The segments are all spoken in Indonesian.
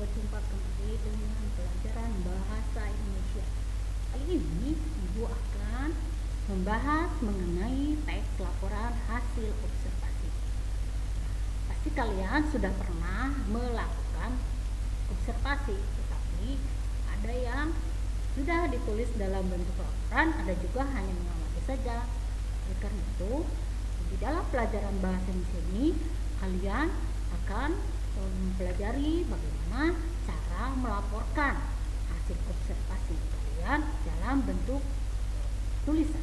Berjumpa kembali dengan pelajaran bahasa Indonesia. Kali ini Ibu akan membahas mengenai teks laporan hasil observasi. Pasti kalian sudah pernah melakukan observasi, tetapi ada yang sudah ditulis dalam bentuk laporan, ada juga hanya mengamati saja. Oleh karena itu, di dalam pelajaran bahasa Indonesia ini kalian akan mempelajari bagaimana cara melaporkan hasil observasi kalian dalam bentuk tulisan.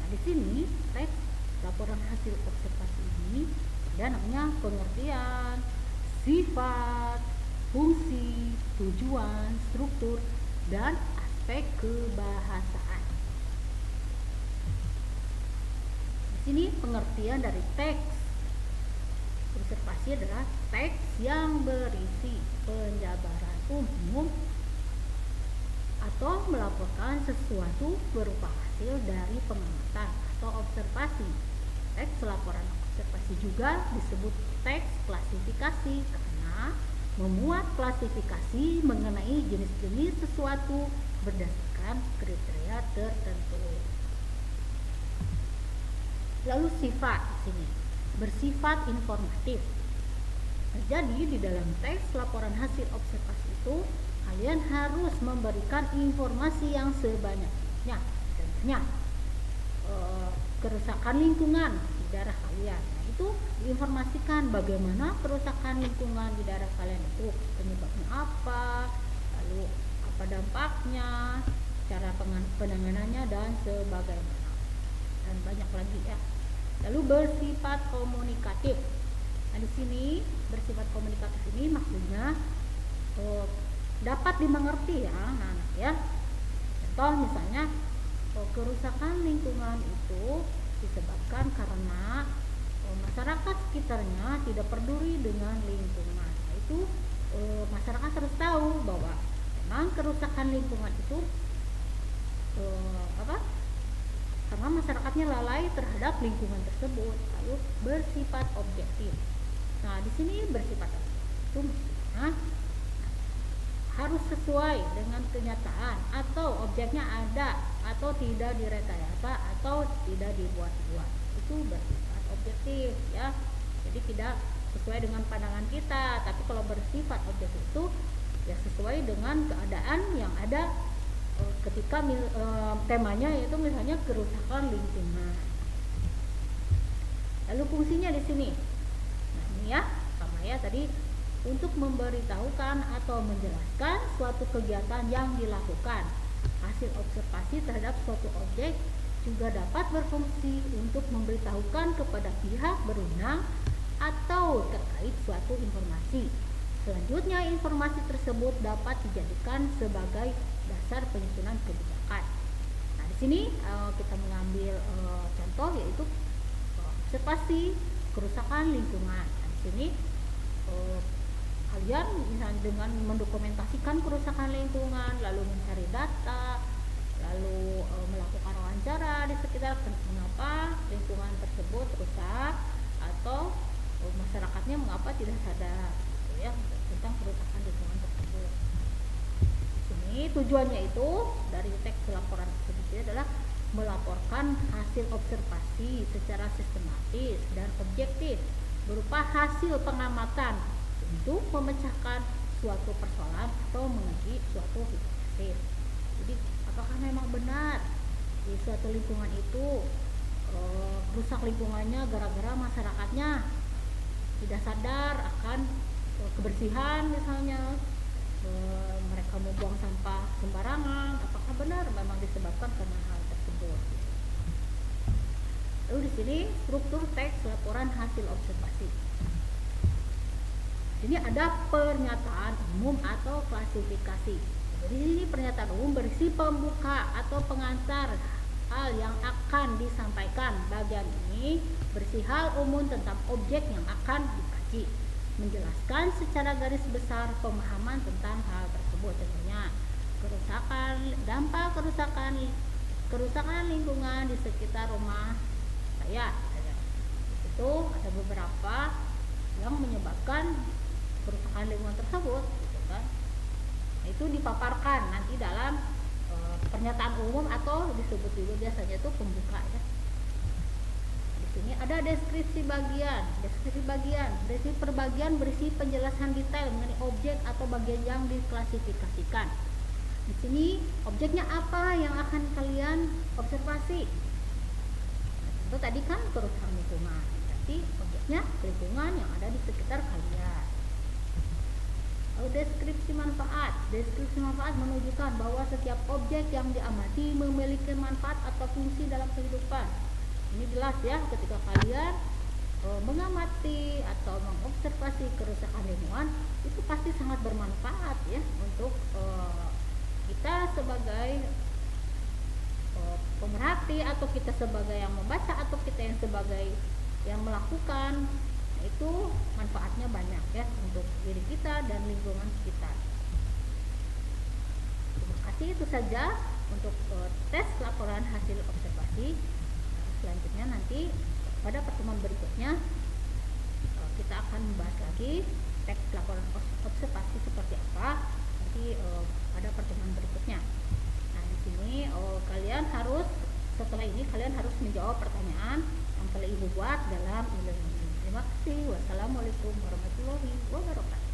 Nah, di sini teks laporan hasil observasi ini ada namanya pengertian, sifat, fungsi, tujuan, struktur, dan aspek kebahasaan. Di sini pengertian dari teks observasi adalah teks yang berisi penjabaran umum atau melaporkan sesuatu berupa hasil dari pengamatan atau observasi. Teks laporan observasi juga disebut teks klasifikasi karena memuat klasifikasi mengenai jenis-jenis sesuatu berdasarkan kriteria tertentu. Lalu sifat di sini bersifat informatif. Jadi di dalam teks laporan hasil observasi itu kalian harus memberikan informasi yang sebanyak-banyaknya. Contohnya kerusakan lingkungan di daerah kalian. Nah, itu diinformasikan bagaimana kerusakan lingkungan di daerah kalian itu, penyebabnya apa, lalu apa dampaknya, cara penanganannya dan sebagainya. Dan banyak lagi ya. Lalu bersifat komunikatif. Nah, di sini bersifat komunikatif ini maksudnya dapat dimengerti ya anak-anak ya. Contoh misalnya kerusakan lingkungan itu disebabkan karena masyarakat sekitarnya tidak peduli dengan lingkungan. Nah, itu masyarakat harus tahu bahwa memang kerusakan lingkungan itu karena masyarakatnya lalai terhadap lingkungan tersebut. Lalu bersifat objektif. Nah, di sini bersifat objektif itu maksudnya harus sesuai dengan kenyataan atau objeknya ada atau tidak direkayasa atau tidak dibuat-buat. Itu bersifat objektif ya. Jadi tidak sesuai dengan pandangan kita, tapi kalau bersifat objektif itu ya sesuai dengan keadaan yang ada ketika temanya yaitu misalnya kerusakan lingkungan. Lalu fungsinya di sini. Nah, ini ya, sama ya tadi untuk memberitahukan atau menjelaskan suatu kegiatan yang dilakukan. Hasil observasi terhadap suatu objek juga dapat berfungsi untuk memberitahukan kepada pihak berwenang atau terkait suatu informasi. Selanjutnya, informasi tersebut dapat dijadikan sebagai dasar penyusunan kebijakan. Nah, di sini kita mengambil contoh yaitu observasi kerusakan lingkungan. Nah, di sini kalian misalnya dengan mendokumentasikan kerusakan lingkungan, lalu mencari data, lalu melakukan wawancara di sekitar mengapa lingkungan tersebut rusak atau masyarakatnya mengapa tidak sadar ya tentang kerusakan lingkungan tersebut. Di sini tujuannya itu dari teks laporan tersebut adalah melaporkan hasil observasi secara sistematis dan objektif berupa hasil pengamatan untuk memecahkan suatu persoalan atau menguji suatu hipotesis. Jadi apakah memang benar di suatu lingkungan itu rusak lingkungannya gara-gara masyarakatnya tidak sadar akan kebersihan misalnya, mereka membuang sampah sembarangan, apakah benar memang disebabkan karena hal tersebut. Lalu di sini struktur teks laporan hasil observasi. Ini ada pernyataan umum atau klasifikasi. Jadi ini pernyataan umum berisi pembuka atau pengantar hal yang akan disampaikan. Bagian ini berisi hal umum tentang objek yang akan dikaji, menjelaskan secara garis besar pemahaman tentang hal tersebut. Contohnya kerusakan, dampak kerusakan lingkungan di sekitar rumah saya. Itu ada beberapa yang menyebabkan kerusakan lingkungan tersebut, gitu kan. Nah, itu dipaparkan nanti dalam pernyataan umum atau disebut juga biasanya itu pembuka ya. Di sini ada deskripsi bagian. Deskripsi per bagian berisi penjelasan detail mengenai objek atau bagian yang diklasifikasikan. Di sini objeknya apa yang akan kalian observasi. Nah, itu tadi kan kerusakan lingkungan. Berarti objeknya lingkungan yang ada di sekitar kalian. Deskripsi manfaat. Deskripsi manfaat menunjukkan bahwa setiap objek yang diamati memiliki manfaat atau fungsi dalam kehidupan. Ini jelas ya, ketika kalian mengamati atau mengobservasi kerusakan lingkungan, itu pasti sangat bermanfaat ya untuk kita sebagai pemerhati, atau kita sebagai yang membaca, atau kita yang sebagai yang melakukan. Itu manfaatnya banyak ya untuk diri kita dan lingkungan sekitar. Terima kasih, itu saja untuk tes laporan hasil observasi. Selanjutnya nanti pada pertemuan berikutnya kita akan membahas lagi teks laporan observasi seperti apa nanti pada pertemuan berikutnya. Nah, di sini kalian harus, setelah ini kalian harus menjawab pertanyaan yang telah Ibu buat dalam e-learning. Terima kasih. Wassalamualaikum warahmatullahi wabarakatuh.